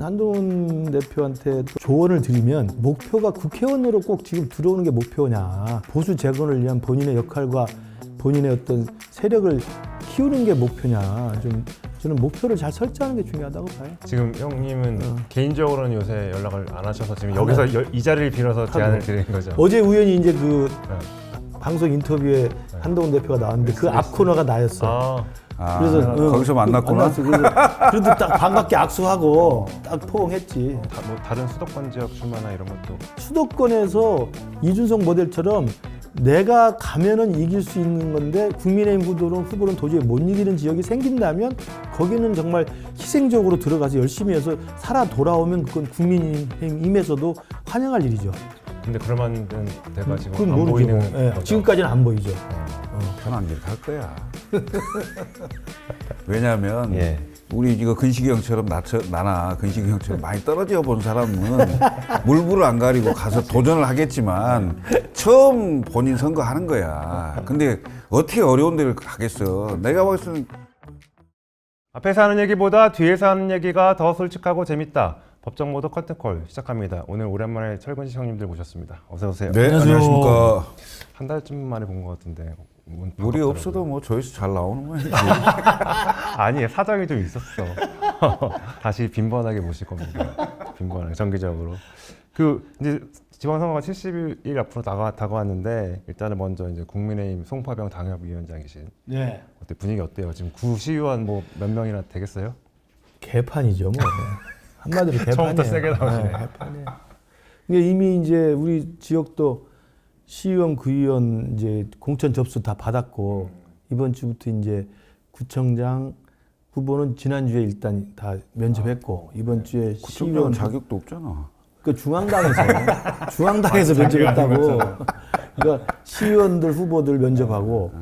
한동훈 대표한테 조언을 드리면 목표가 국회의원으로 꼭 지금 들어오는 게 목표냐, 보수 재건을 위한 본인의 역할과 본인의 어떤 세력을 키우는 게 목표냐, 좀 저는 목표를 잘 설정하는 게 중요하다고 봐요. 지금 형님은 개인적으로는 요새 연락을 안 하셔서 지금 여기서 이 자리를 빌어서 제안을 드리는 거죠. 어제 우연히 이제 그 방송 인터뷰에 한동훈 대표가 나왔는데 그 앞 코너가 나였어. 그래서 거기서 만났구나. 그래도 딱 반갑게 악수하고 딱 포옹했지. 뭐 다른 수도권 지역 출마나 이런 것도 수도권에서 이준석 모델처럼 내가 가면은 이길 수 있는 건데 국민의힘 후보는 도저히 못 이기는 지역이 생긴다면 거기는 정말 희생적으로 들어가서 열심히 해서 살아 돌아오면 그건 국민의힘에서도 환영할 일이죠. 근데 그럴 만한 데가 지금 그건 안 모르죠. 보이는 네, 거죠. 지금까지는 안 보이죠. 편한 길 갈 거야. 왜냐하면 예. 우리 이거 근식이 형처럼 나나 근식이 형처럼 많이 떨어져 본 사람은 물불을 안 가리고 가서 도전을 하겠지만 처음 본인 선거하는 거야. 근데 어떻게 어려운 데를 가겠어. 내가 봤을 때는 앞에서 하는 얘기보다 뒤에서 하는 얘기가 더 솔직하고 재밌다. 법정 모드 커튼콜 시작합니다. 오늘 오랜만에 철근식 형님들 모셨습니다. 어서 오세요. 네, 안녕하십니까. 한 달쯤 만에 본 것 같은데. 우리 없어도 뭐 조회수 잘 나오는 거야. 아니, 사정이 좀 있었어. 다시 빈번하게 모실 겁니다. 빈번하게 정기적으로. 그 이제 지방선거가 70일 앞으로 다가왔는데 일단은 먼저 이제 국민의힘 송파병 당협위원장이신. 네. 어때 분위기 어때요? 지금 구시의원 뭐 몇 명이나 되겠어요? 개판이죠, 뭐. 한마디로 개판이에요. 처음부터 세게 나오시네. 네, 개판이에요. 이게 이미 이제 우리 지역도 시의원, 구의원 이제 공천 접수 다 받았고 이번 주부터 이제 구청장 후보는 지난주에 일단 다 면접했고 이번 주에 구청장은 자격도 없잖아. 그 중앙당에서 면접했다고. 그러니까 시의원들 후보들 면접하고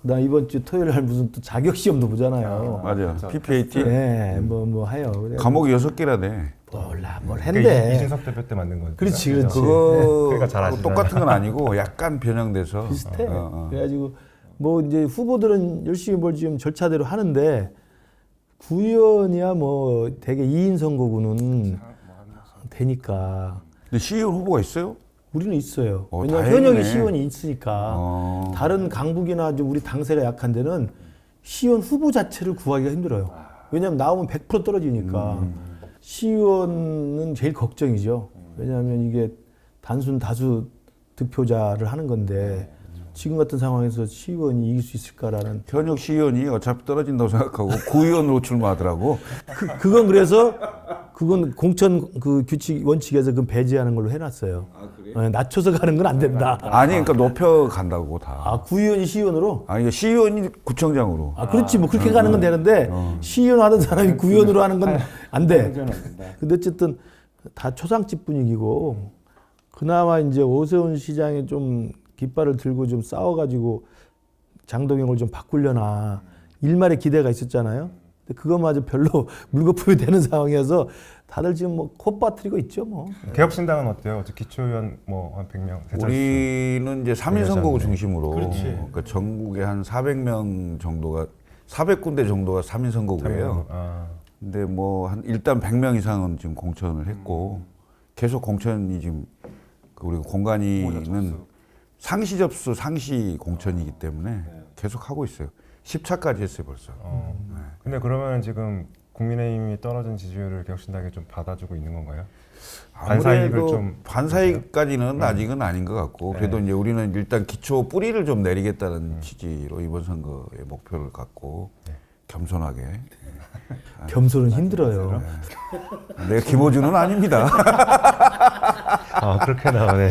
그다음 이번 주 토요일 날 무슨 또 자격 시험도 보잖아요. 맞아요. PPAT. 네, 뭐 해요. 과목이 6개라네. 몰라 뭘 그러니까 했는데. 이준석 대표 때 만든 거죠. 그렇지. 그러니까 잘하시네. 똑같은 건 아니고 약간 변형돼서 비슷해. 그래가지고 뭐 이제 후보들은 열심히 뭘 지금 절차대로 하는데 구의원이야 뭐 되게 2인 선거구는 되니까. 근데 시의원 후보가 있어요? 우리는 있어요. 왜냐하면 다행이네. 현역의 시의원이 있으니까. 다른 강북이나 우리 당세가 약한 데는 시의원 후보 자체를 구하기가 힘들어요. 왜냐하면 나오면 100% 떨어지니까. 시의원은 제일 걱정이죠. 왜냐하면 이게 단순 다수 득표자를 하는 건데 지금 같은 상황에서 시의원이 이길 수 있을까라는. 현역 시의원이 어차피 떨어진다고 생각하고 구의원으로 출마하더라고. 그건 그래서 그건 공천 그 규칙 원칙에서 그 배제하는 걸로 해놨어요. 아, 그래? 네, 낮춰서 가는 건 안 된다. 아니 그러니까 높여 간다고 다. 아 구의원이 시의원으로? 아니 시의원이 구청장으로. 아 그렇지 뭐 그렇게 가는 건 되는데 시의원 하던 사람이 구의원으로 하는 건 안 돼. 근데 어쨌든 다 초상집 분위기고 그나마 이제 오세훈 시장이 좀 깃발을 들고 좀 싸워가지고 장동영을 좀 바꾸려나 일말의 기대가 있었잖아요. 근데 그거마저 별로 물거품이 되는 상황이어서 다들 지금 뭐 콧바트리고 있죠 뭐. 개혁신당은 어때요? 기초의원 뭐 한 100명. 우리는 이제 3인 선거구 중심으로 그렇지. 그러니까 전국에 한 400명 정도가 400군데 정도가 3인 선거구예요. 근데 뭐 한 일단 100명 이상은 지금 공천을 했고 계속 공천이 지금 우리 공간이는 상시 접수 상시 공천이기 때문에 계속 하고 있어요. 10차까지 했어요 벌써. 근데 그러면 지금 국민의힘이 떨어진 지지율을 개혁신당이 좀 받아주고 있는 건가요? 반사이익을 좀 반사이익까지는 아직은 아닌 것 같고 그래도 이제 우리는 일단 기초 뿌리를 좀 내리겠다는 취지로 이번 선거의 목표를 갖고 겸손하게. 겸손은 힘들어요. 내가 김호준은 아닙니다. 아 그렇게 나오네.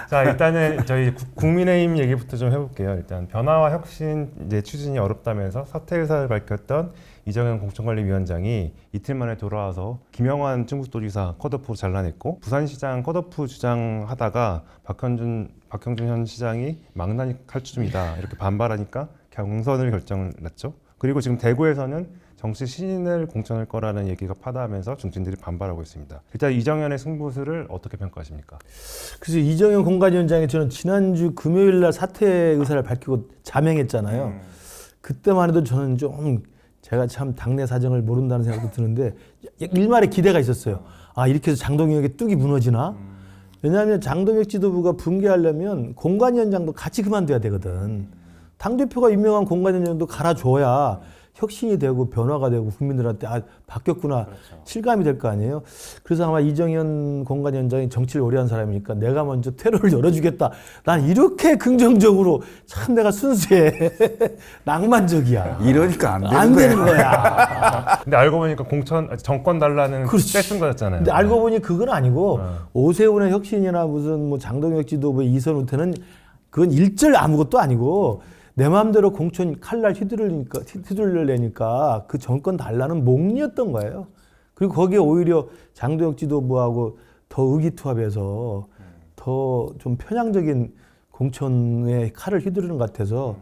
자 일단은 저희 국민의힘 얘기부터 좀 해볼게요. 일단 변화와 혁신 이제 추진이 어렵다면서 사퇴 의사를 밝혔던 이정현 공천관리위원장이 이틀 만에 돌아와서 김영환 충북도지사 컷오프 잘라냈고 부산시장 컷오프 주장하다가 박형준 현 시장이 망나니 칼춤이다 이렇게 반발하니까 경선을 결정을 냈죠. 그리고 지금 대구에서는 정치 신인을 공천할 거라는 얘기가 파다하면서 중진들이 반발하고 있습니다. 일단 이정현의 승부수를 어떻게 평가하십니까? 그래서 이정현 공관위원장이 저는 지난주 금요일 날 사퇴 의사를 밝히고 자명했잖아요. 그때만 해도 저는 좀 제가 참 당내 사정을 모른다는 생각도 드는데 일말의 기대가 있었어요. 아 이렇게 해서 장동혁의 뚝이 무너지나? 왜냐하면 장동혁 지도부가 붕괴하려면 공관위원장도 같이 그만둬야 되거든. 당대표가 임명한 공관위원장도 갈아줘야 혁신이 되고 변화가 되고 국민들한테 아 바뀌었구나 그렇죠. 실감이 될 거 아니에요. 그래서 아마 이정현 공관위원장이 정치를 오래 한 사람이니까 내가 먼저 퇴로를 열어주겠다. 난 이렇게 긍정적으로 참 내가 순수해. 낭만적이야. 이러니까 안 되는 거야. 근데 알고 보니까 정권 달라는 그렇지. 떼쓴 거였잖아요. 근데 알고 보니 그건 아니고 오세훈의 혁신이나 무슨 뭐 장동혁 지도부의 이선우태는 그건 일절 아무것도 아니고 내 마음대로 공천 칼날 휘둘려내니까 그 정권 달라는 몽리였던 거예요. 그리고 거기에 오히려 장동혁 지도부하고 더 의기투합해서 더 좀 편향적인 공천에 칼을 휘두르는 것 같아서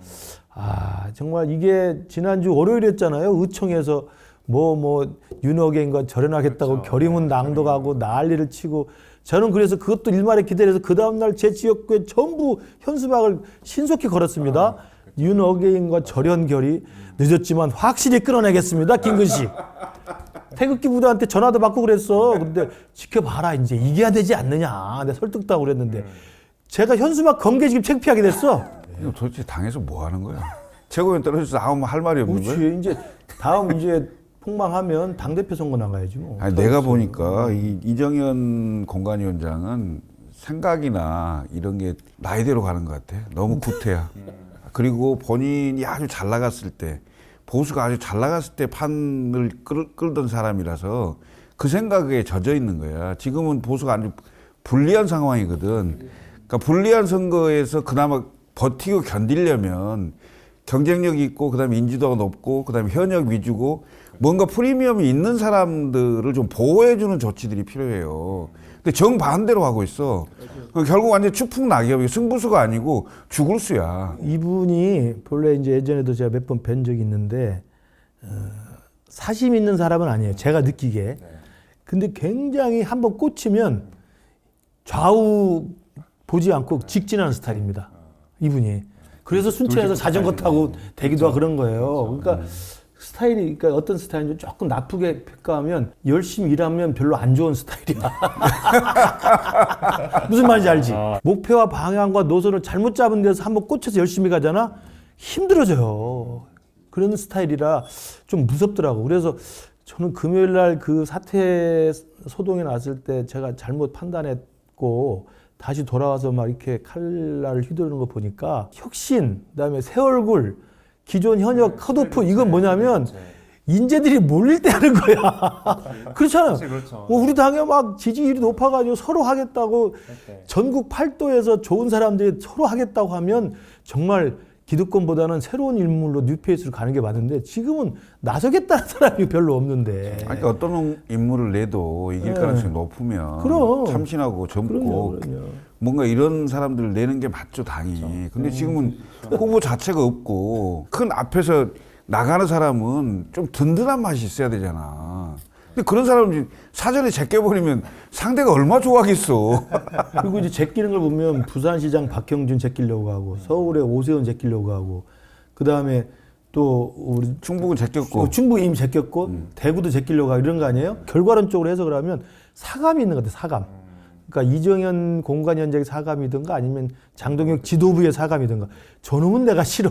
아 정말 이게 지난주 월요일이었잖아요. 의총에서 뭐 윤호개인과 절연하겠다고 그렇죠. 결의문 낭독하고 난리를 치고 저는 그래서 그것도 일말에 기대해서 그 다음날 제 지역구에 전부 현수막을 신속히 걸었습니다. 윤어게인과 절연결의 늦었지만 확실히 끊어내겠습니다. 김근식. 태극기 부대한테 전화도 받고 그랬어. 근데 지켜봐라 이제 이겨야 되지 않느냐. 내가 설득도 하고 그랬는데 제가 현수막 건게 지금 창피하게 됐어. 이거 도대체 당에서 뭐 하는 거야? 최고위원 떨어져서 나오면 할 말이 없는 거야? 그렇지. 이제 다음 이제 폭망하면 당대표 선거 나가야지 뭐. 아니, 내가 보니까 이정현 공관위원장은 생각이나 이런 게 나이대로 가는 것 같아. 너무 구태야. 그리고 본인이 아주 잘 나갔을 때, 보수가 아주 잘 나갔을 때 판을 끌던 사람이라서 그 생각에 젖어 있는 거야. 지금은 보수가 아주 불리한 상황이거든. 그러니까 불리한 선거에서 그나마 버티고 견디려면 경쟁력이 있고, 그 다음에 인지도가 높고, 그 다음에 현역 위주고, 뭔가 프리미엄이 있는 사람들을 좀 보호해주는 조치들이 필요해요. 근데 정반대로 하고 있어. 결국 완전 추풍낙엽이야. 승부수가 아니고 죽을 수야. 이분이 본래 이제 예전에도 제가 몇 번 뵌 적이 있는데 사심 있는 사람은 아니에요. 제가 느끼기에. 근데 굉장히 한번 꽂히면 좌우 보지 않고 직진하는 스타일입니다. 이분이. 그래서 순천에서 자전거 타고 대기도 하고 그런 거예요. 그러니까 스타일이 그러니까 어떤 스타일인지 조금 나쁘게 평가하면 열심히 일하면 별로 안 좋은 스타일이야. 무슨 말인지 알지? 목표와 방향과 노선을 잘못 잡은 데서 한번 꽂혀서 열심히 가잖아? 힘들어져요. 그런 스타일이라 좀 무섭더라고. 그래서 저는 금요일 날 그 사태 소동이 났을 때 제가 잘못 판단했고 다시 돌아와서 막 이렇게 칼날을 휘두르는 거 보니까 혁신, 그다음에 새 얼굴, 기존 현역 컷오프 이건 뭐냐면 인재들이 몰릴 때 하는 거야. 그렇잖아요. 그렇죠. 우리 당에 막 지지율이 높아가지고 서로 하겠다고 전국 8도에서 좋은 사람들이 서로 하겠다고 하면 정말 기득권보다는 새로운 인물로 뉴페이스로 가는 게 맞는데 지금은 나서겠다는 사람이 별로 없는데. 아니, 그러니까 어떤 인물을 내도 이길 가능성이 높으면 그럼. 참신하고 젊고 그럼요. 뭔가 이런 사람들을 내는 게 맞죠, 당이. 근데 지금은 후보 자체가 없고 큰 앞에서 나가는 사람은 좀 든든한 맛이 있어야 되잖아. 근데 그런 사람은 사전에 제껴버리면 상대가 얼마나 좋아하겠어. 그리고 이제 제끼는 걸 보면 부산시장 박형준 제끼려고 하고 서울의 오세훈 제끼려고 하고 그 다음에 또 우리 충북은 제꼈고 충북 이미 제꼈고 대구도 제끼려고 하고 이런 거 아니에요? 결과론적으로 해석을 하면 사감이 있는 것 같아요. 사감. 그러니까 이정현 공관위원장의 사감이든가 아니면 장동혁 지도부의 사감이든가 저놈은 내가 싫어.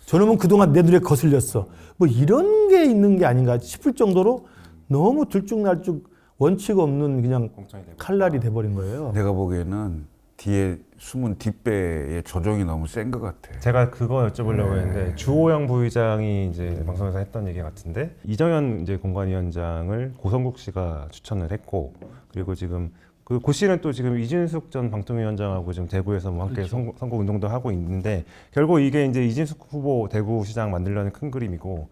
저놈은 그동안 내 눈에 거슬렸어. 뭐 이런 게 있는 게 아닌가 싶을 정도로 너무 들쭉날쭉 원칙 없는 그냥 칼날이 돼버린 거예요. 내가 보기에는 뒤에 숨은 뒷배의 조종이 너무 센 것 같아. 제가 그거 여쭤보려고 했는데 주호영 부의장이 이제 방송에서 했던 얘기 같은데 이정현 이제 공관위원장을 고성국 씨가 추천을 했고 그리고 지금 고 씨는 또 지금 이진숙 전 방통위원장하고 지금 대구에서 뭐 함께 그렇죠. 선거 운동도 하고 있는데 결국 이게 이제 이진숙 후보 대구시장 만들려는 큰 그림이고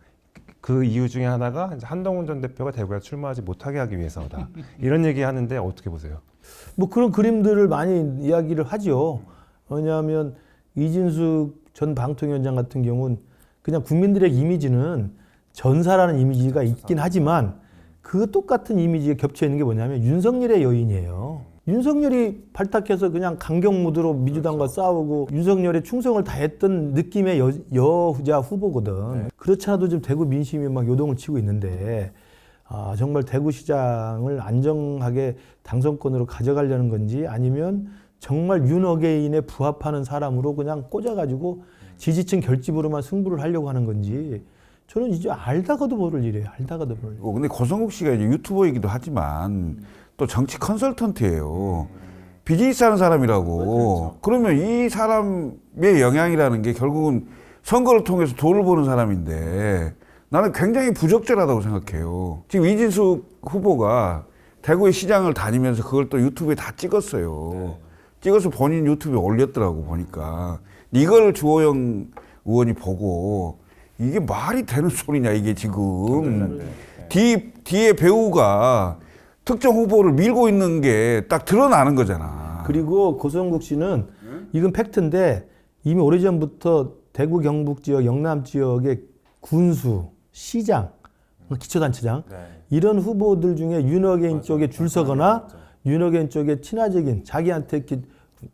그 이유 중에 하나가 이제 한동훈 전 대표가 대구에 출마하지 못하게 하기 위해서다. 이런 얘기 하는데 어떻게 보세요? 뭐 그런 그림들을 많이 이야기를 하죠. 왜냐하면 이진숙 전 방통위원장 같은 경우는 그냥 국민들의 이미지는 전사라는 이미지가 있긴 하지만 그 똑같은 이미지가 겹쳐 있는 게 뭐냐면 윤석열의 여인이에요. 윤석열이 발탁해서 그냥 강경 무드로 민주당과 싸우고 윤석열의 충성을 다했던 느낌의 여자 후보거든. 그렇지 않아도 지금 대구 민심이 막 요동을 치고 있는데 정말 대구시장을 안정하게 당선권으로 가져가려는 건지 아니면 정말 윤어게인에 부합하는 사람으로 그냥 꽂아가지고 지지층 결집으로만 승부를 하려고 하는 건지 저는 이제 알다가도 모를 일이에요. 알다가도 모를 일. 근데 고성국 씨가 이제 유튜버이기도 하지만 또 정치 컨설턴트예요. 비즈니스 하는 사람이라고. 그러면 이 사람의 영향이라는 게 결국은 선거를 통해서 돈을 버는 사람인데 나는 굉장히 부적절하다고 생각해요. 지금 이진숙 후보가 대구의 시장을 다니면서 그걸 또 유튜브에 다 찍었어요. 찍어서 본인 유튜브에 올렸더라고 보니까. 이걸 주호영 의원이 보고 이게 말이 되는 소리냐 이게 지금. 뒤에 배우가 특정 후보를 밀고 있는 게 딱 드러나는 거잖아. 그리고 고성국 씨는 이건 팩트인데 이미 오래전부터 대구 경북 지역, 영남 지역의 군수, 시장, 기초단체장 이런 후보들 중에 윤어게인 쪽에 줄 서거나 윤어게인 쪽에 친화적인 자기한테 이렇게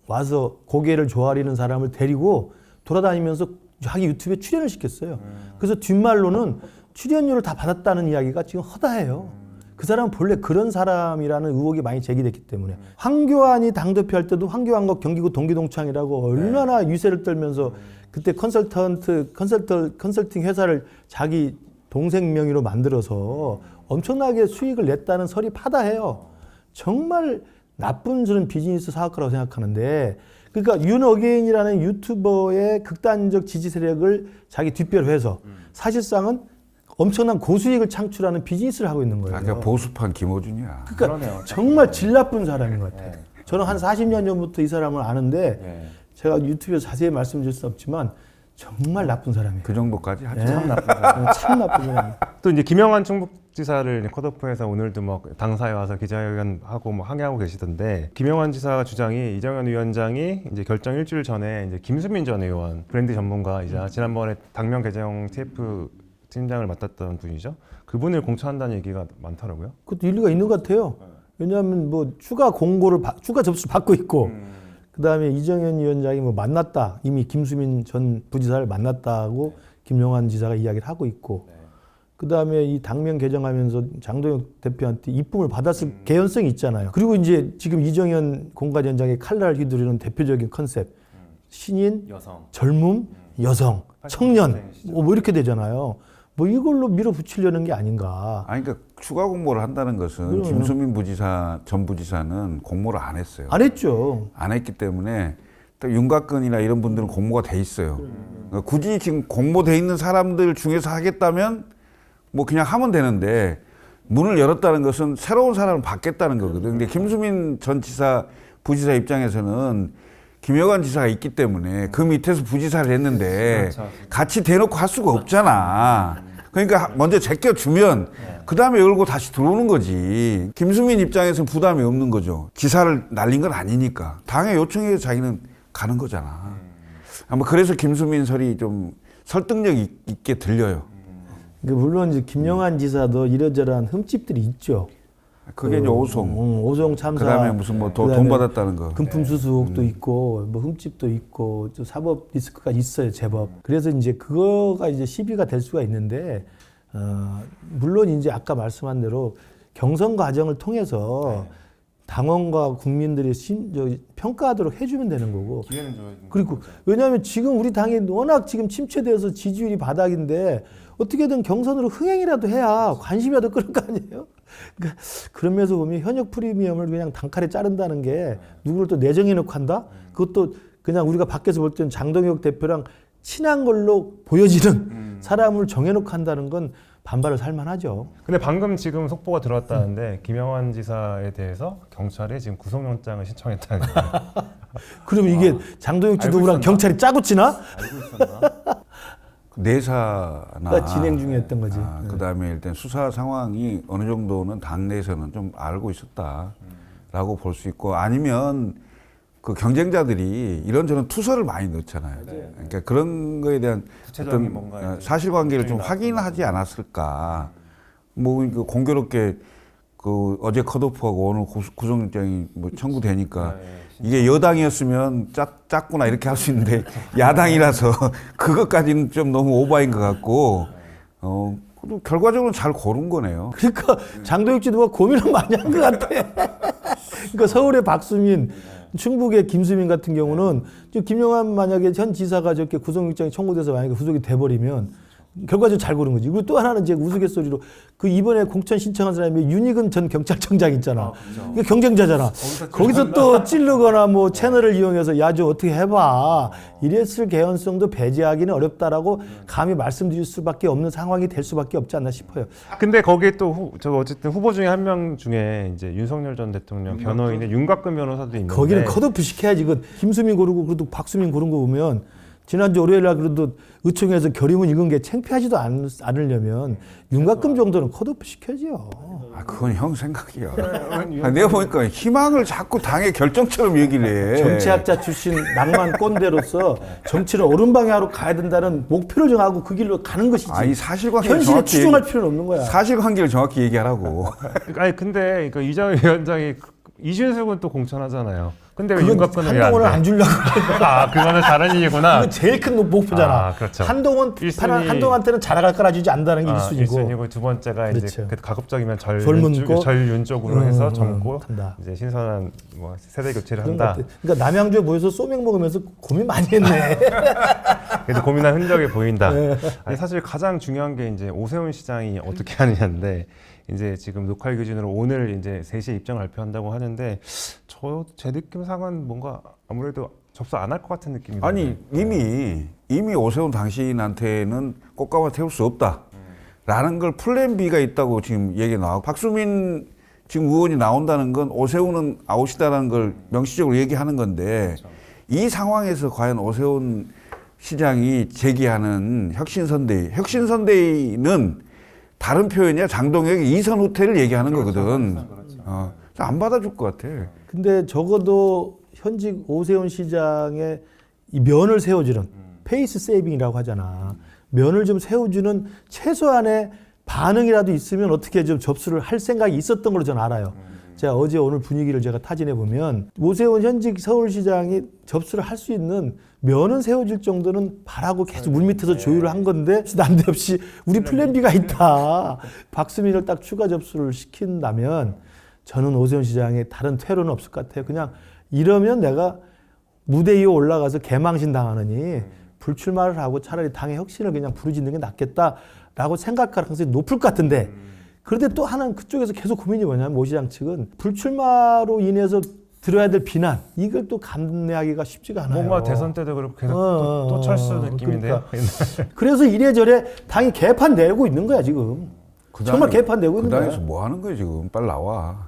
와서 고개를 조아리는 사람을 데리고 돌아다니면서 자기 유튜브에 출연을 시켰어요. 그래서 뒷말로는 출연료를 다 받았다는 이야기가 지금 허다해요. 그 사람은 본래 그런 사람이라는 의혹이 많이 제기됐기 때문에 황교안이 당대표 할 때도 황교안과 경기도 동기동창이라고 얼마나 유세를 떨면서 그때 컨설팅 회사를 자기 동생 명의로 만들어서 엄청나게 수익을 냈다는 설이 파다해요. 정말 나쁜 저는 비즈니스 사업가라고 생각하는데 그러니까 윤어게인이라는 유튜버의 극단적 지지 세력을 자기 뒷배로 해서 사실상은 엄청난 고수익을 창출하는 비즈니스를 하고 있는 거예요. 그러니까 보수판 김어준이야. 그러니까 그러네요. 정말 질 나쁜 사람인 것 같아요. 저는 한 40년 전부터 이 사람을 아는데 제가 유튜브에서 자세히 말씀드릴 수 없지만 정말 나쁜 사람이에요. 그 정도까지 하죠. 참 나쁜 사람. 참 나쁜 사람. 또 이제 김영환 충북지사를 컷오프해서 오늘도 막 당사에 와서 기자회견하고 뭐 항의하고 계시던데 김영환 지사 주장이 이정현 위원장이 이제 결정 일주일 전에 이제 김수민 전 의원 브랜드 전문가이자 지난번에 당면 개정 TF 팀장을 맡았던 분이죠. 그분을 공천한다는 얘기가 많더라고요. 그것도 일리가 있는 것 같아요. 왜냐하면 뭐 추가 접수를 받고 있고 그다음에 이정현 위원장이 뭐 만났다. 이미 김수민 전 부지사를 만났다고 김영환 지사가 이야기를 하고 있고 그다음에 이 당면 개정하면서 장동혁 대표한테 이쁨을 받았을 개연성이 있잖아요. 그리고 이제 지금 이정현 공관위원장의 칼날을 휘두르는 대표적인 컨셉 신인, 여성, 젊음, 여성, 청년 뭐 이렇게 되잖아요. 뭐 이걸로 밀어붙이려는 게 아닌가. 아니 그러니까 추가 공모를 한다는 것은 김수민 전 부지사는 공모를 안 했어요. 안 했죠. 안 했기 때문에 또 윤곽근이나 이런 분들은 공모가 돼 있어요. 그러니까 굳이 지금 공모돼 있는 사람들 중에서 하겠다면 뭐 그냥 하면 되는데 문을 열었다는 것은 새로운 사람을 받겠다는 거거든. 근데 김수민 전 부지사 입장에서는 김영환 지사가 있기 때문에 그 밑에서 부지사를 했는데 같이 대놓고 할 수가 없잖아. 그러니까 먼저 제껴주면 그 다음에 열고 다시 들어오는 거지. 김수민 입장에서는 부담이 없는 거죠. 지사를 날린 건 아니니까. 당의 요청에 자기는 가는 거잖아. 아마 그래서 김수민 설이 좀 설득력 있게 들려요. 물론 이제 김영환 지사도 이러저러한 흠집들이 있죠. 그게 이제 오송 참사. 그다음에 무슨 뭐 돈 받았다는 거. 금품 수수도 있고 뭐 흠집도 있고 또 사법 리스크가 있어요 제법. 그래서 이제 그거가 이제 시비가 될 수가 있는데 물론 이제 아까 말씀한 대로 경선 과정을 통해서 당원과 국민들이 평가하도록 해주면 되는 거고. 그리고 왜냐하면 지금 우리 당이 워낙 지금 침체돼서 지지율이 바닥인데 어떻게든 경선으로 흥행이라도 해야 관심이라도 끌 거 아니에요? 그러니까 그런 면에서 보면 현역 프리미엄을 그냥 단칼에 자른다는 게 누구를 또 내정해놓고 한다? 그것도 그냥 우리가 밖에서 볼 때는 장동혁 대표랑 친한 걸로 보여지는 사람을 정해놓고 한다는 건 반발을 살만하죠. 근데 방금 지금 속보가 들어왔다는데 김영환 지사에 대해서 경찰에 지금 구속영장을 신청했다는 거예요. 그럼 이게 장동혁 지도부랑 경찰이 짜고 치나? 알고 있었나? 내사나 진행 중이었던 거지. 그다음에 일단 수사 상황이 어느 정도는 당내에서는 좀 알고 있었다라고 볼 수 있고 아니면 그 경쟁자들이 이런저런 투서를 많이 넣잖아요. 그러니까 그런 거에 대한 구체적인 어떤 뭔가 사실관계를 좀 확인하지 않았을까. 뭐 공교롭게 그 어제 컷오프하고 오늘 구속영장이 뭐 청구되니까 이게 여당이었으면 짰구나 이렇게 할 수 있는데 야당이라서 그것까지는 좀 너무 오바인 것 같고 그래도 결과적으로 잘 고른 거네요. 그러니까 장도혁 지도가 고민을 많이 한 것 같아. 그러니까 서울의 박수민, 충북의 김수민 같은 경우는 지금 김영환 만약에 현 지사가 저렇게 구속영장이 청구돼서 만약에 구속이 돼버리면 결과적으로 잘 고른 거지. 그리고 또 하나는 이제 우스갯소리로 그 이번에 공천 신청한 사람이 윤희근 전 경찰청장 있잖아. 이게 경쟁자잖아. 거기서 또 찌르거나 뭐 채널을 이용해서 야, 좀 어떻게 해봐. 이랬을 개연성도 배제하기는 어렵다라고 감히 말씀드릴 수밖에 없는 상황이 될 수밖에 없지 않나 싶어요. 근데 거기에 또 저 어쨌든 후보 중에 한 명 중에 이제 윤석열 전 대통령 변호인의 윤곽근 변호사도 있는데 거기는 컷오프 시켜야지. 그 김수민 고르고 그래도 박수민 고른 거 보면 지난주 월요일 날 그래도 의총에서 결의문 읽은 게 창피하지도 않으려면 윤곽금 정도는 컷오프 시켜야죠. 그건 형 생각이야. 내가 보니까 희망을 자꾸 당의 결정처럼 얘기를 해. 정치학자 출신 낭만 꼰대로서 정치를 옳은 방향으로 가야 된다는 목표를 정하고 그 길로 가는 것이지. 아니 사실관계를 현실에 정확히 추종할 필요는 없는 거야. 사실관계를 정확히 얘기하라고. 아니 근데 그러니까 이장우 위원장이 이준석은 또 공천하잖아요. 근데 왜 그건 윤곽근은 왜안 한동훈을 돼? 안 주려고. 아 그거는 다른 얘기구나. 그건 제일 큰 목표잖아. 아, 그렇죠. 한동훈한테는 자라갈 거라 주지 않는다는 게 1순위고. 1순위고 두 번째가 그렇죠. 이제 가급적이면 젊은 절윤 쪽으로 해서 젊고 한다. 이제 신선한 뭐 세대 교체를 그런 것 한다. 같아. 그러니까 남양주에 모여서 소맥 먹으면서 고민 많이 했네. 그래도 고민한 흔적이 보인다. 네. 아니, 사실 가장 중요한 게 이제 오세훈 시장이 어떻게 하느냐인데 이제 지금 녹화 기준으로 오늘 이제 3시에 입장 발표한다고 하는데 제 느낌상은 뭔가 아무래도 접수 안 할 것 같은 느낌이 아니 이미 오세훈 당신한테는 꽃가마 태울 수 없다라는 걸 플랜 B가 있다고 지금 얘기 나와. 박수민 지금 의원이 나온다는 건 오세훈은 아웃이다라는 걸 명시적으로 얘기하는 건데 이 상황에서 과연 오세훈 시장이 제기하는 혁신선대위는 다른 표현이야. 장동혁의 이선 후퇴를 얘기하는 거거든. 안 받아줄 것 같아. 근데 적어도 현직 오세훈 시장의 이 면을 세워주는 페이스 세이빙이라고 하잖아. 면을 좀 세워주는 최소한의 반응이라도 있으면 어떻게 좀 접수를 할 생각이 있었던 걸로 저는 알아요. 제가 어제 오늘 분위기를 제가 타진해 보면 오세훈 현직 서울시장이 접수를 할 수 있는 면은 세워줄 정도는 바라고 계속 물밑에서 조율을 한 건데 난데없이 우리 플랜 B가 있다. 박수민을 딱 추가 접수를 시킨다면 저는 오세훈 시장의 다른 퇴로는 없을 것 같아요. 그냥 이러면 내가 무대 위에 올라가서 개망신 당하느니 불출마를 하고 차라리 당의 혁신을 그냥 부르짖는 게 낫겠다라고 생각할 가능성이 높을 것 같은데 그런데 또 하나는 그쪽에서 계속 고민이 뭐냐면 오 시장 측은 불출마로 인해서 들어야 될 비난 이걸 또 감내하기가 쉽지가 않아요. 뭔가 대선 때도 그렇고 계속 또 철수 느낌인데요. 그러니까. 그래서 이래저래 당이 개판 내고 있는 거야 지금. 정말 개판 내고 있는 거야. 그 당에서 뭐 하는 거야 지금. 빨리 나와.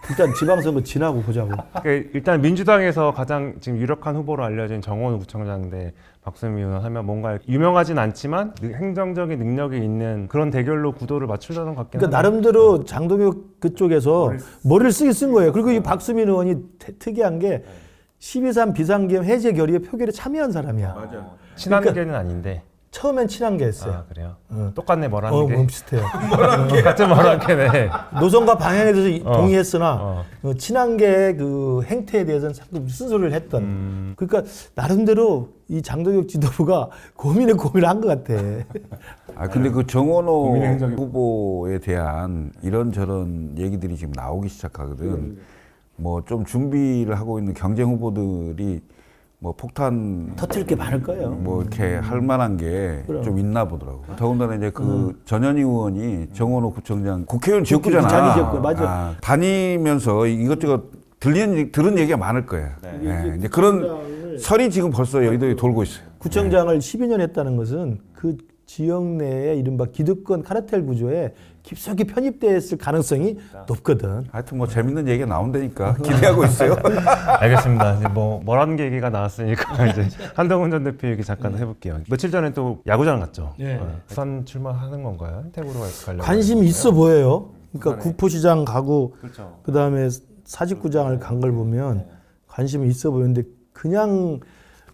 일단 지방선거 지나고 보자고. 그러니까 일단 민주당에서 가장 지금 유력한 후보로 알려진 정원우 구청장인데 박수민 의원 하면 뭔가 유명하진 않지만 행정적인 능력이 있는 그런 대결로 구도를 맞추려는 것 같긴 그러니까 한데. 나름대로 장동혁 그쪽에서 머리를 쓰긴 쓴 거예요. 그리고 이 박수민 의원이 특이한 게 12.3 비상계엄 해제 결의에 표결에 참여한 사람이야. 맞아. 친한계는 아닌데. 처음엔 친한계 했어요. 아 그래요? 똑같네 뭐라는 게. 비슷해요. 같은 뭐라는 노선과 방향에 대해서 동의했으나 친한계의 그 행태에 대해서는 자꾸 쓴소리를 했던. 그러니까 나름대로 이 장동혁 지도부가 고민을 한 것 같아. 근데 그 정원호 후보에 대한 이런저런 얘기들이 지금 나오기 시작하거든. 뭐 좀 준비를 하고 있는 경쟁 후보들이 뭐 폭탄 터뜨릴 게 많을 거예요. 뭐 이렇게 할 만한 게 좀 있나 보더라고. 더군다나 이제 그 전현희 의원이 정원호 구청장 국회의원 지역구잖아. 자기 지역구 맞아. 다니면서 이것저것 들은 얘기가 많을 거야. 네. 이제 그런 설이 지금 벌써 여의도에 돌고 있어요. 구청장을 12년 했다는 것은 그 지역 내에 이른바 기득권 카르텔 구조에 깊숙이 편입됐을 가능성이 높거든. 하여튼 뭐 재밌는 얘기가 나온다니까 기대하고 있어요. 알겠습니다. 이제 뭐라는 얘기가 나왔으니까 이제 한동훈 전 대표 얘기 잠깐 해볼게요. 며칠 전에 또 야구장 갔죠. 네. 부산 출마하는 건가요? 태국으로 가려고? 관심이 있어 보여요. 그러니까 구포시장 가고 그렇죠. 그다음에 사직구장을 간 걸 보면 관심이 있어 보이는데 그냥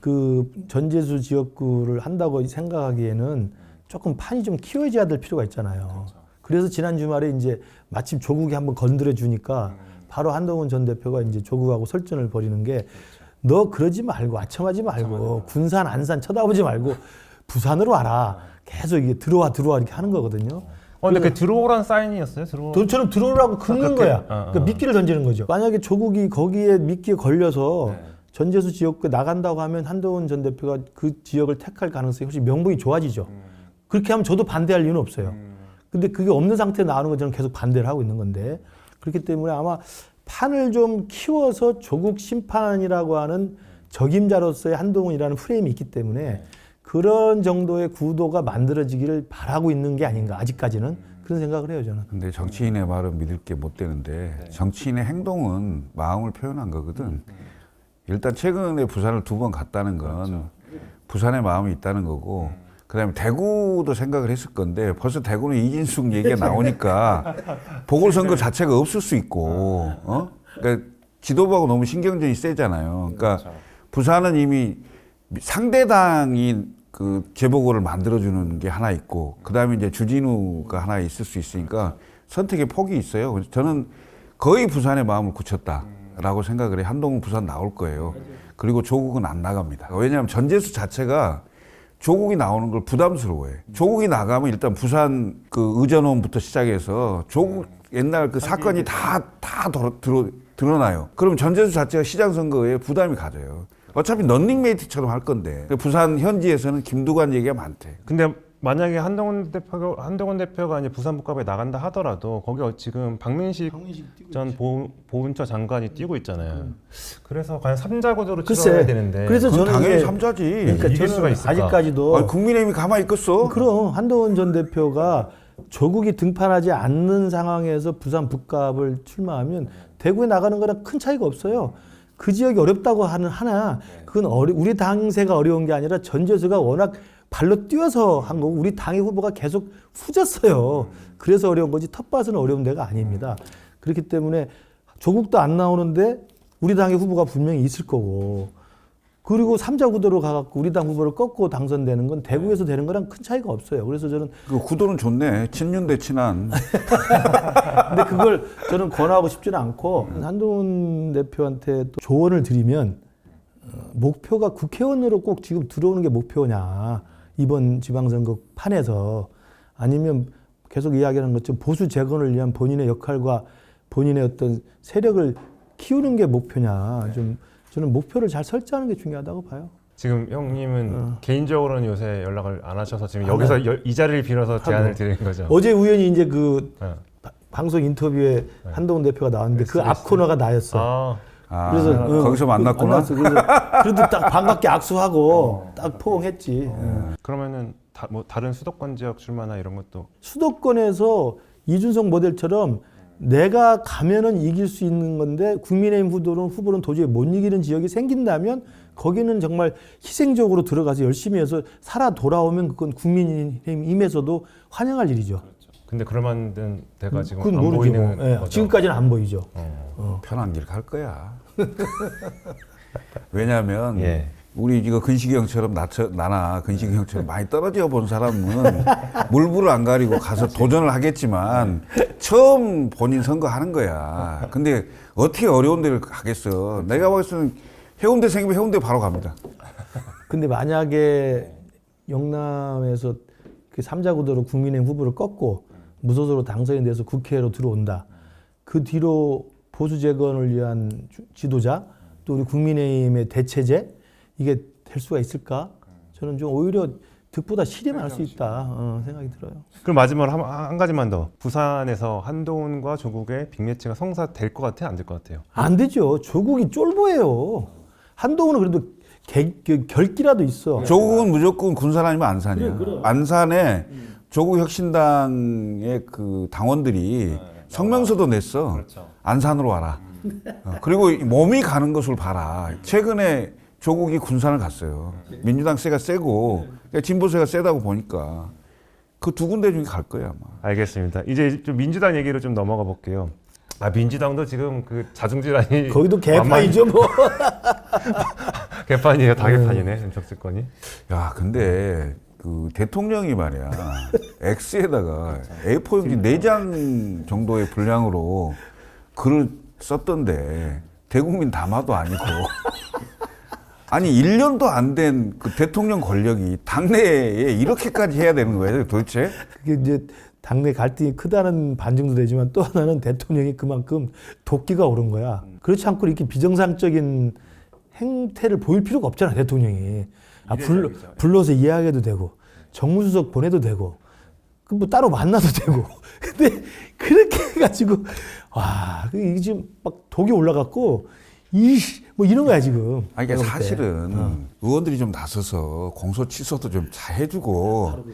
그 전재수 지역구를 한다고 생각하기에는 조금 판이 좀 키워져야 될 필요가 있잖아요. 그래서 지난 주말에 이제 마침 조국이 한번 건드려 주니까 바로 한동훈 전 대표가 이제 조국하고 설전을 벌이는 게 너 그러지 말고 아첨하지 말고 군산 안산 쳐다보지 말고 부산으로 와라. 계속 이게 들어와 이렇게 하는 거거든요. 근데 그 들어오란 사인이었어요? 저는 들어오라고 긁는 거야. 그러니까 미끼를 던지는 거죠. 만약에 조국이 거기에 미끼에 걸려서 전재수 지역구에 나간다고 하면 한동훈 전 대표가 그 지역을 택할 가능성이 훨씬 명분이 좋아지죠. 그렇게 하면 저도 반대할 이유는 없어요. 근데 그게 없는 상태에 나오는 건 저는 계속 반대를 하고 있는 건데 그렇기 때문에 아마 판을 좀 키워서 조국 심판이라고 하는 적임자로서의 한동훈이라는 프레임이 있기 때문에 그런 정도의 구도가 만들어지기를 바라고 있는 게 아닌가 아직까지는 그런 생각을 해요 저는. 근데 정치인의 말은 믿을 게 못 되는데 정치인의 행동은 마음을 표현한 거거든. 일단 최근에 부산을 2번 갔다는 건 부산의 마음이 있다는 거고 그다음에 대구도 생각을 했을 건데 벌써 대구는 이진숙 얘기가 나오니까 보궐선거 자체가 없을 수 있고 그러니까 지도부하고 너무 신경전이 세잖아요. 그러니까 부산은 이미 상대당이 그 재보궐을 만들어주는 게 하나 있고 그다음에 이제 주진우가 하나 있을 수 있으니까 선택의 폭이 있어요. 그래서 저는 거의 부산의 마음을 굳혔다라고 생각을 해요. 한동훈 부산 나올 거예요. 그리고 조국은 안 나갑니다. 왜냐하면 전재수 자체가 조국이 나오는 걸 부담스러워해. 조국이 나가면 일단 부산 그 의전원부터 시작해서 조국 옛날 그 사건이 다 드러나요. 그럼 전재수 자체가 시장 선거에 부담이 가져요. 어차피 런닝메이트처럼 할 건데 부산 현지에서는 김두관 얘기가 많대. 근데 만약에 한동훈 대표가 이제 부산 북갑에 나간다 하더라도 거기 지금 박민식 전 보훈처 장관이 뛰고 있잖아요. 그래서 과연 3자 구도로 치러야 되는데. 그래서 저는 당연히 이게 3자지. 그러니까 이길 저는 수가 있을까? 아직까지도 국민의힘이 가만히 있겠어? 그럼 한동훈 전 대표가 조국이 등판하지 않는 상황에서 부산 북갑을 출마하면 대구에 나가는 거랑 큰 차이가 없어요. 그 지역이 어렵다고 하나 그건 우리 당세가 어려운 게 아니라 전재수가 워낙 발로 뛰어서 한 거고 우리 당의 후보가 계속 후졌어요. 그래서 어려운 거지 텃밭은 어려운 데가 아닙니다. 그렇기 때문에 조국도 안 나오는데 우리 당의 후보가 분명히 있을 거고 그리고 3자 구도로 가갖고 우리 당 후보를 꺾고 당선되는 건 대구에서 되는 거랑 큰 차이가 없어요. 그래서 저는 그 구도는 좋네. 친윤 대 친한. 근데 그걸 저는 권하고 싶지는 않고 한동훈 대표한테 또 조언을 드리면 목표가 국회의원으로 꼭 지금 들어오는 게 목표냐 이번 지방선거 판에서 아니면 계속 이야기하는 것처럼 보수 재건을 위한 본인의 역할과 본인의 어떤 세력을 키우는 게 목표냐 좀 저는 목표를 잘 설정하는 게 중요하다고 봐요. 지금 형님은 개인적으로는 요새 연락을 안 하셔서 지금 여기서 이 자리를 빌어서 제안을 드리는 거죠. 어제 우연히 이제 그 방송 인터뷰에 한동훈 대표가 나왔는데 그 앞 코너가 나였어. 그래서 거기서 만났구나. 그래서 그래도 딱 반갑게 악수하고 딱 포옹했지. 그러면은 뭐 다른 수도권 지역 출마나 이런 것도 수도권에서 이준석 모델처럼 내가 가면은 이길 수 있는 건데 국민의힘 후보는 도저히 못 이기는 지역이 생긴다면 거기는 정말 희생적으로 들어가서 열심히 해서 살아 돌아오면 그건 국민의힘에서도 환영할 일이죠. 근데 그럴 만한 데가 지금 그건 안 모르지 보이는 뭐. 예, 거죠. 지금까지는 안 보이죠. 편한 길 갈 거야. 왜냐하면 예. 우리 이거 근식이 형처럼 나나 근식이 형처럼 많이 떨어져 본 사람은 물불을 안 가리고 가서 도전을 하겠지만 처음 본인 선거하는 거야. 근데 어떻게 어려운 데를 가겠어. 내가 봤을 때는 해운대 생기면 해운대 바로 갑니다. 근데 만약에 영남에서 그 3자 구도로 국민의힘 후보를 꺾고 무소속으로 당선이 돼서 국회로 들어온다. 그 뒤로 보수 재건을 위한 지도자 또 우리 국민의힘의 대체제 이게 될 수가 있을까? 저는 좀 오히려 득보다 실이 많을 수 있다 생각이 들어요. 그럼 마지막으로 한 가지만 더. 부산에서 한동훈과 조국의 빅매치가 성사될 것 같아요? 안 될 것 같아요? 안 되죠. 조국이 쫄보예요. 한동훈은 그래도 결기라도 있어. 조국은 무조건 군산 아니면 안산이야. 안산에 조국 혁신당의 그 당원들이 성명서도 냈어. 안산으로 와라. 그리고 몸이 가는 것을 봐라. 최근에 조국이 군산을 갔어요. 민주당 세가 세고 진보세가 세다고 보니까 그 두 군데 중에 갈 거야 아마. 알겠습니다. 이제 좀 민주당 얘기로 좀 넘어가 볼게요. 민주당도 지금 그 자중질환이 거기도 개판이죠 뭐. 개판이에요. 다 개판이네. 정치권이. 야 근데 그 대통령이 말이야 X에다가 A4 용지 4장 정도의 분량으로 글을 썼던데 대국민 담화도 아니고 아니 1년도 안 된 그 대통령 권력이 당내에 이렇게까지 해야 되는 거예요 도대체? 그게 이제 당내 갈등이 크다는 반증도 되지만 또 하나는 대통령이 그만큼 도끼가 오른 거야. 그렇지 않고 이렇게 비정상적인 행태를 보일 필요가 없잖아 대통령이. 불러서 이야기해도 되고 정무수석 보내도 되고 그 뭐 따로 만나도 되고. 근데 그렇게 해가지고 와 이게 지금 막 독이 올라갔고 뭐 이런 거야 지금. 아니 그러니까 사실은 의원들이 좀 나서서 공소 취소도 좀 잘 해주고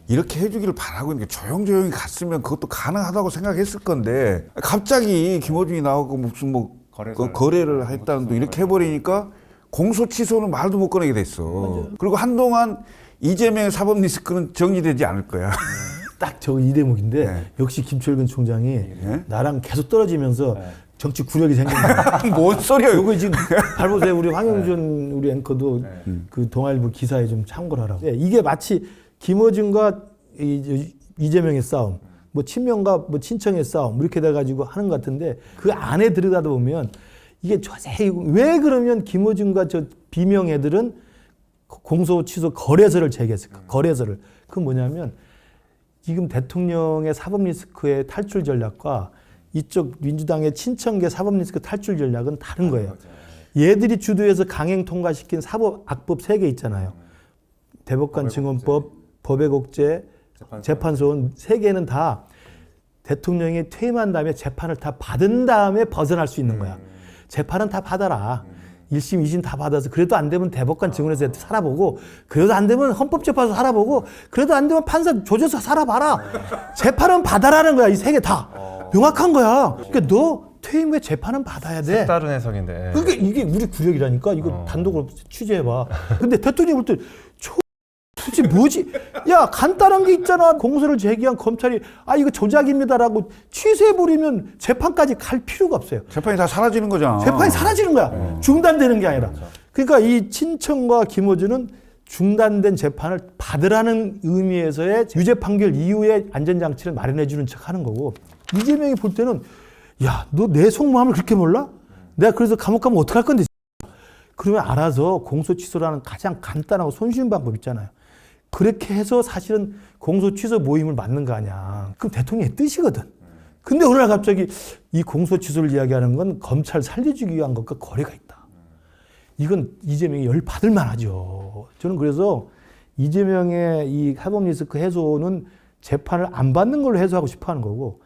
이렇게 해주기를 바라고 있는 게 조용조용히 갔으면 그것도 가능하다고 생각했을 건데 갑자기 김어준이 나오고 무슨 뭐 거래를 했다는 도 이렇게 해버리니까 공소 취소는 말도 못 꺼내게 됐어. 맞아. 그리고 한동안 이재명의 사법 리스크는 정리되지 않을 거야. 딱 저 이 대목인데 네. 역시 김철근 총장이 네? 나랑 계속 떨어지면서 네. 정치 구력이 생긴 거야. 뭔 소리야? 이거 지금 잘 보세요. 우리 황영준 우리 앵커도 그 동아일보 기사에 좀 참고를 하라고. 이게 마치 김어준과 이재명의 싸움, 뭐 친명과 뭐 친청의 싸움 이렇게 돼가지고 하는 것 같은데 그 안에 들여다다 보면 이게 자세히 왜 그러면 김어준과 저 비명 애들은 공소 취소 거래서를 제기했을까? 거래서를. 그건 뭐냐면 지금 대통령의 사법 리스크의 탈출 전략과 이쪽 민주당의 친청계 사법 리스크 탈출 전략은 다른 거예요. 얘들이 주도해서 강행 통과시킨 사법 악법 3개 있잖아요. 대법관 증언법, 법외국제, 재판소원 3개는 다 대통령이 퇴임한 다음에 재판을 다 받은 다음에 벗어날 수 있는 거야. 재판은 다 받아라. 1심, 2심 다 받아서 그래도 안 되면 대법관 증언에서 살아보고 그래도 안 되면 헌법재판소 살아보고 그래도 안 되면 판사 조져서 살아봐라. 재판은 받아라는 거야. 이 3개 다. 명확한 거야. 그러니까 너 퇴임 후에 재판은 받아야 돼. 색다른 해석인데. 그러니까 이게 우리 구력이라니까. 이거 단독으로 취재해봐. 근데 대통령이 볼 때 도대체 뭐지? 야 간단한 게 있잖아. 공소를 제기한 검찰이 이거 조작입니다라고 취소해버리면 재판까지 갈 필요가 없어요. 재판이 다 사라지는 거잖아. 재판이 사라지는 거야. 중단되는 게 아니라. 그러니까 이 친청과 김어준은 중단된 재판을 받으라는 의미에서의 유죄 판결 이후에 안전장치를 마련해 주는 척 하는 거고 이재명이 볼 때는 야, 너 내 속마음을 그렇게 몰라? 내가 그래서 감옥 가면 어떡할 건데? 그러면 알아서 공소 취소라는 가장 간단하고 손쉬운 방법 있잖아요. 그렇게 해서 사실은 공소 취소 모임을 맞는 거 아니야. 그럼 대통령의 뜻이거든. 근데 어느 날 갑자기 이 공소 취소를 이야기하는 건 검찰 살려주기 위한 것과 거리가 있다. 이건 이재명이 열 받을 만하죠. 저는 그래서 이재명의 이 사법 리스크 해소는 재판을 안 받는 걸로 해소하고 싶어 하는 거고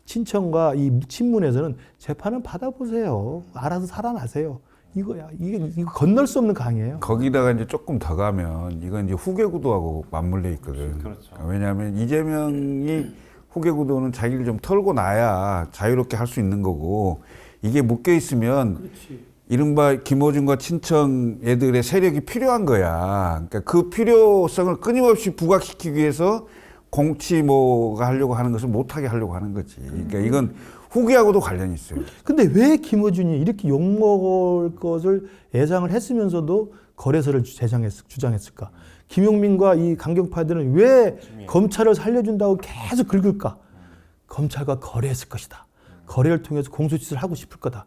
친청과 이 친문에서는 재판은 받아보세요. 알아서 살아나세요. 이거야. 이거 건널 수 없는 강이에요. 거기다가 이제 조금 더 가면 이건 이제 후계 구도하고 맞물려 있거든. 그렇죠. 왜냐하면 이재명이 후계 구도는 자기를 좀 털고 나야 자유롭게 할 수 있는 거고 이게 묶여 있으면 그렇지. 이른바 김어준과 친청 애들의 세력이 필요한 거야. 그러니까 그 필요성을 끊임없이 부각시키기 위해서 공치 뭐가 하려고 하는 것을 못하게 하려고 하는 거지. 그러니까 이건 후기하고도 관련이 있어요. 근데 왜 김어준이 이렇게 욕먹을 것을 예상을 했으면서도 거래서를 주장했을까? 김용민과 이 강경파들은 왜 검찰을 살려준다고 계속 긁을까? 검찰과 거래했을 것이다. 거래를 통해서 공소시효를 하고 싶을 거다.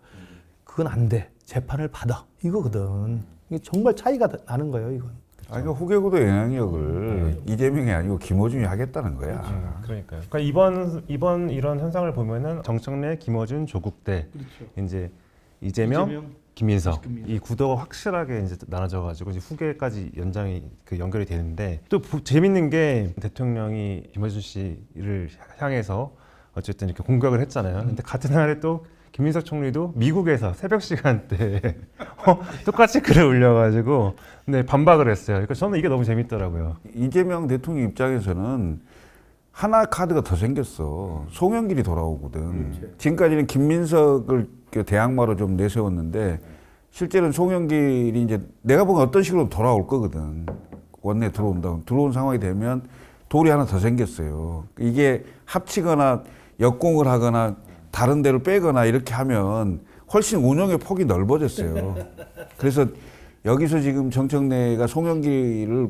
그건 안 돼. 재판을 받아. 이거거든. 이게 정말 차이가 나는 거예요, 이건. 그러니까 후계구도 영향력을 이재명이 아니고 김어준이 하겠다는 거야. 그러니까요. 그러니까 이번 이런 현상을 보면은 정청래, 김어준, 조국대, 그렇죠. 이제 이재명, 김민석 이 구도가 확실하게 이제 나눠져가지고 이제 후계까지 연결이 되는데 또 재밌는 게 대통령이 김어준 씨를 향해서 어쨌든 이렇게 공격을 했잖아요. 근데 같은 날에 또 김민석 총리도 미국에서 새벽 시간대에 똑같이 글을 올려가지고 네, 반박을 했어요. 그러니까 저는 이게 너무 재밌더라고요. 이재명 대통령 입장에서는 하나 카드가 더 생겼어. 송영길이 돌아오거든. 지금까지는 김민석을 대항마로 좀 내세웠는데 실제로는 송영길이 이제 내가 보기엔 어떤 식으로 돌아올 거거든. 원내 들어온 상황이 되면 돌이 하나 더 생겼어요. 이게 합치거나 역공을 하거나 다른 데로 빼거나 이렇게 하면 훨씬 운영의 폭이 넓어졌어요. 그래서 여기서 지금 정청래가 송영길을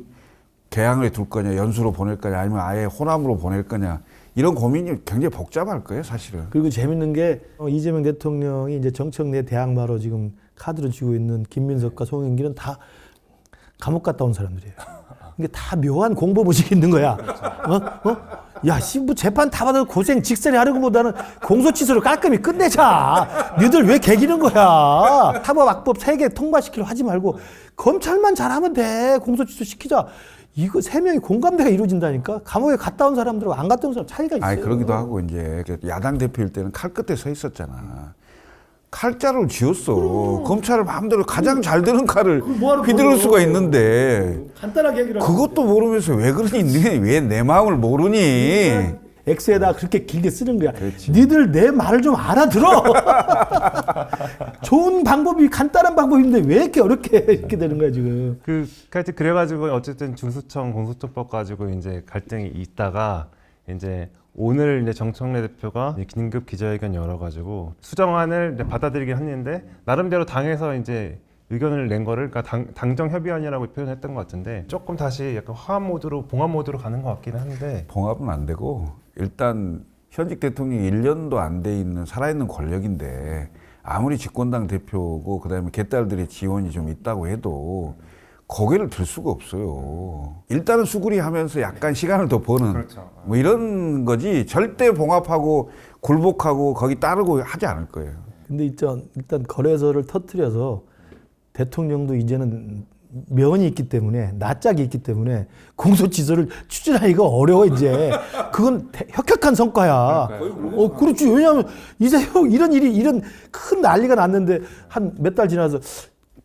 개항을 둘 거냐, 연수로 보낼 거냐, 아니면 아예 호남으로 보낼 거냐, 이런 고민이 굉장히 복잡할 거예요, 사실은. 그리고 재밌는 게 이재명 대통령이 이제 정청 내 대항마로 지금 카드를 쥐고 있는 김민석과 송영길은 다 감옥 갔다 온 사람들이에요. 이게 다 묘한 공보무식이 있는 거야. 야, 뭐 재판 다 받아도 고생 직설이 하려고 보다는 공소취소를 깔끔히 끝내자. 너희들 왜 개기는 거야? 사법, 악법 3개 통과시키려 하지 말고 검찰만 잘하면 돼. 공소취소 시키자. 이거 3명이 공감대가 이루어진다니까. 감옥에 갔다 온 사람들하고 안 갔다 온 사람 차이가 있어요. 아니, 그러기도 하고 이제 야당 대표일 때는 칼 끝에 서 있었잖아. 칼자루를 쥐었어. 검찰을 마음대로 가장 잘 되는 칼을 휘두를 수가 있는데 간단하게 얘기를 그것도 모르면서 왜 그러니? 왜 내 마음을 모르니? X에다 그렇게 길게 쓰는 거야. 그렇지. 니들 내 말을 좀 알아들어. 좋은 방법이 간단한 방법인데 왜 이렇게 어렵게 이렇게 되는 거야 지금. 하여튼 그래가지고 어쨌든 중수청 공소청법 가지고 이제 갈등이 있다가 이제 오늘 이제 정청래 대표가 이제 긴급 기자회견 열어가지고 수정안을 이제 받아들이긴 했는데 나름대로 당에서 이제 의견을 낸 거를 그러니까 당정협의안이라고 표현했던 것 같은데 조금 다시 약간 화합 모드로 봉합 모드로 가는 것 같기는 한데 봉합은 안 되고 일단 현직 대통령이 1년도 안 돼 있는 살아있는 권력인데 아무리 집권당 대표고 그다음에 개딸들의 지원이 좀 있다고 해도 고개를 들 수가 없어요. 일단은 수구리 하면서 약간 시간을 더 버는 그렇죠. 뭐 이런 거지 절대 봉합하고 굴복하고 거기 따르고 하지 않을 거예요. 근데 일단 거래소를 터뜨려서 대통령도 이제는 면이 있기 때문에 낯짝이 있기 때문에 공소취소를 추진하기가 어려워 이제. 그건 혁혁한 성과야. 그렇지. 왜냐하면 이재명 이런 큰 난리가 났는데 한 몇 달 지나서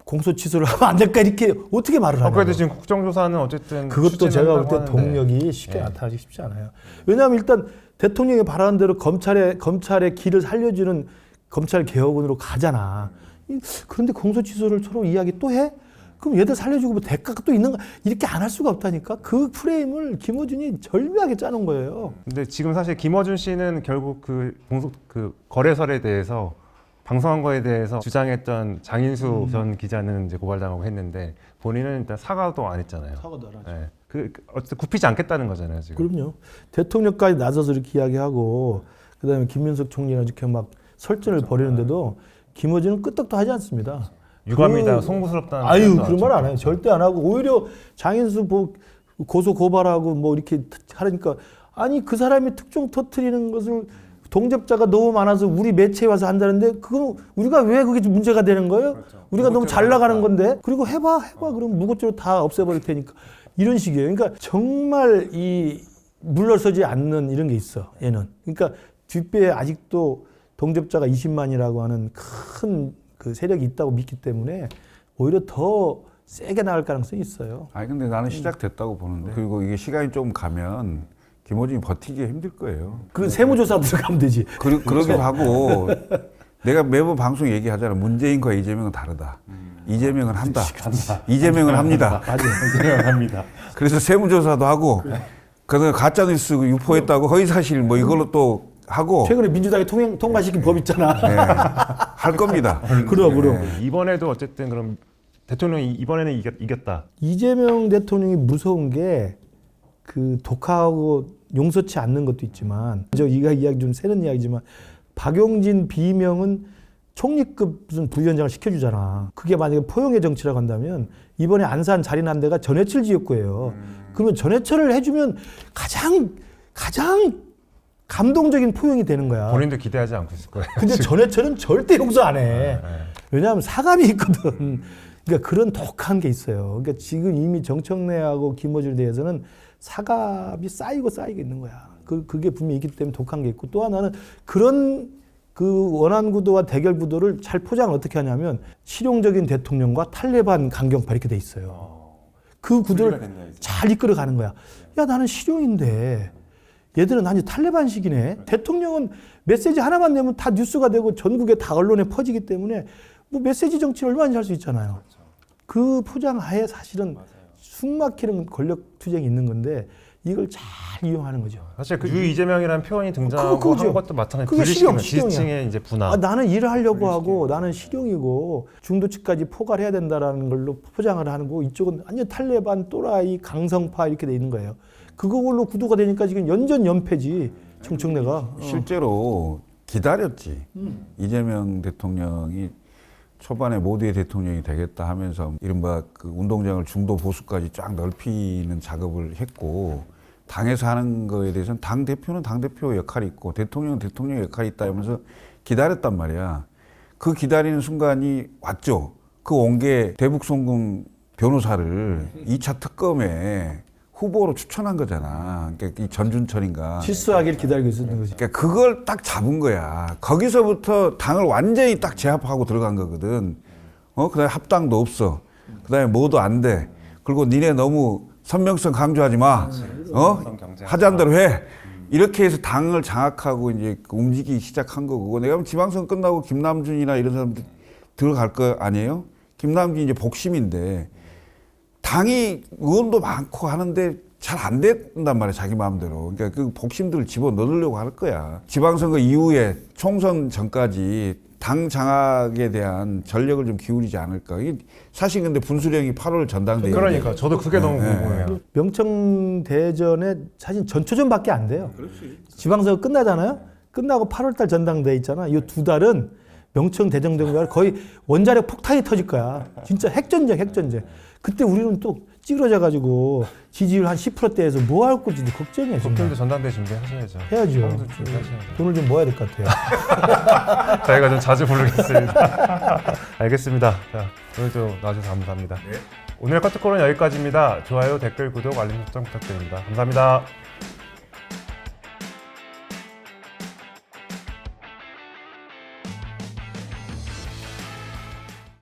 공소취소를 하면 안 될까 이렇게 어떻게 말을 하냐. 그래도 지금 국정조사는 어쨌든 그것도 제가 볼 때 하는데. 동력이 쉽게 나타나기 쉽지 않아요. 왜냐하면 일단 대통령이 바라는 대로 검찰의 길을 살려주는 검찰 개혁원으로 가잖아. 그런데 공소취소를 서로 이야기 또 해? 그럼 얘들 살려주고 뭐 대가가 또 있는가? 이렇게 안 할 수가 없다니까. 그 프레임을 김어준이 절묘하게 짜놓은 거예요. 근데 지금 사실 김어준 씨는 결국 그 거래설에 대해서 방송한 거에 대해서 주장했던 장인수 전 기자는 이제 고발당하고 했는데 본인은 일단 사과도 안 했잖아요. 사과도 안 하죠. 네. 어쨌든 굽히지 않겠다는 거잖아요 지금. 그럼요. 대통령까지 나서서 이렇게 이야기하고 그다음에 김민석 총리가 이렇게 막 설전을 벌이는데도 김어준은 끄떡도 하지 않습니다. 유감이다, 송구스럽다는. 아유 표현도 그런 말 안 해요. 절대 안 하고 오히려 장인수 고소 고발하고 뭐 이렇게 하니까 아니 그 사람이 특종 터트리는 것을 동접자가 너무 많아서 우리 매체에 와서 한다는데 그건 우리가 왜 그게 문제가 되는 거예요? 그렇죠. 우리가 너무 잘 나가는 건데 그리고 해봐 그럼 무고죄로 다 없애버릴 테니까 이런 식이에요. 그러니까 정말 이 물러서지 않는 이런 게 있어 얘는. 그러니까 뒷배에 아직도 동접자가 20만이라고 하는 큰 그 세력이 있다고 믿기 때문에 오히려 더 세게 나갈 가능성이 있어요. 아니 근데 나는 시작됐다고 보는데 그리고 이게 시간이 좀 가면 김어준이 버티기 힘들 거예요. 그 세무조사 들어가면 되지. 그러기도 하고 내가 매번 방송 얘기하잖아. 문재인과 이재명은 다르다. 이재명은 한다. 이재명은 합니다. 이재명 합니다. 그래서 세무조사도 하고 그래서 가짜뉴스 유포했다고 허위사실 뭐 이걸로 또 하고 최근에 민주당이 통과시킨 법 있잖아. 네, 할 겁니다. 그럼. 네. 이번에도 어쨌든 그럼 대통령이 이번에는 이겼다. 이재명 대통령이 무서운 게 그 독하고 용서치 않는 것도 있지만 이가 이야기 좀 새는 이야기지만 박용진 비명은 총리급 무슨 부위원장을 시켜주잖아. 그게 만약에 포용의 정치라고 한다면 이번에 안산 자리난 데가 전해철 지역구예요. 그러면 전해철을 해주면 가장 감동적인 포용이 되는 거야. 본인도 기대하지 않고 있을 거예요. 근데 전해철은 절대 용서 안 해. 왜냐하면 사감이 있거든. 그러니까 그런 독한 게 있어요. 그러니까 지금 이미 정청래하고 김어준에 대해서는 사감이 쌓이고 있는 거야. 그게 분명히 있기 때문에 독한 게 있고 또 하나는 그런 그 원한 구도와 대결 구도를 잘 포장을 어떻게 하냐면 실용적인 대통령과 탈레반 강경파 이렇게 돼 있어요. 그 구도를 잘 이끌어가는 거야. 야 나는 실용인데 얘들은 아니 탈레반식이네. 대통령은 메시지 하나만 내면 다 뉴스가 되고 전국에 다 언론에 퍼지기 때문에 뭐 메시지 정치를 얼마나 할 수 있잖아요. 그 포장하에 사실은 숨막히는 권력 투쟁이 있는 건데 이걸 잘 이용하는 거죠. 사실 그 유이재명이라는 표현이 등장하고 그거죠. 한 것도 마찬가지. 그게 분리시키는 실용이야. 지지층의 이제 분화. 나는 일을 하려고 하고 나는 실용이고 중도층까지 포괄해야 된다라는 걸로 포장을 하는 거 이쪽은 완전 탈레반, 또라이, 강성파 이렇게 돼 있는 거예요. 그걸로 구도가 되니까 지금 연전연패지 청청래가. 실제로 기다렸지. 이재명 대통령이 초반에 모두의 대통령이 되겠다 하면서 이른바 그 운동장을 중도 보수까지 쫙 넓히는 작업을 했고 당에서 하는 거에 대해서는 당 대표는 당 대표 역할이 있고 대통령은 대통령 역할이 있다 하면서 기다렸단 말이야. 그 기다리는 순간이 왔죠. 그 온 게 대북송금 변호사를 2차 특검에 후보로 추천한 거잖아. 그러니까 이 전준철인가. 실수하기를 기다리고 있었던 거지. 그러니까 그걸 딱 잡은 거야. 거기서부터 당을 완전히 딱 제압하고 들어간 거거든. 그다음에 합당도 없어. 그다음에 뭐도 안 돼. 그리고 니네 너무 선명성 강조하지 마. 하자는 대로 해. 이렇게 해서 당을 장악하고 이제 움직이기 시작한 거고. 내가 보면 지방선 끝나고 김남준이나 이런 사람들 들어갈 거 아니에요? 김남준이 이제 복심인데 당이 의원도 많고 하는데 잘 안 된단 말이야, 자기 마음대로. 그러니까 그 복심들을 집어넣으려고 할 거야. 지방선거 이후에 총선 전까지 당 장악에 대한 전력을 좀 기울이지 않을까. 이게 사실 근데 분수령이 8월 전당대회. 그러니까 저도 그게 너무 궁금해요. 명청대전에 사실 전초전밖에 안 돼요. 지방선거 끝나잖아요. 끝나고 8월달 전당대회 있잖아. 이 2달은 명청대전대회가 거의 원자력 폭탄이 터질 거야. 진짜 핵전쟁. 그때 우리는 또 찌그러져가지고 지지율 한 10%대에서 뭐 할 건지도 걱정이에요. 국민도 전당대 준비하셔야죠. 해야죠. 준비하셔야죠. 돈을 좀 모아야 될 것 같아요. 저희가 좀 자주 부르겠습니다. 알겠습니다. 자, 오늘도 나와주셔서 감사합니다. 오늘 카트콜은 여기까지입니다. 좋아요, 댓글, 구독, 알림 설정 부탁드립니다. 감사합니다.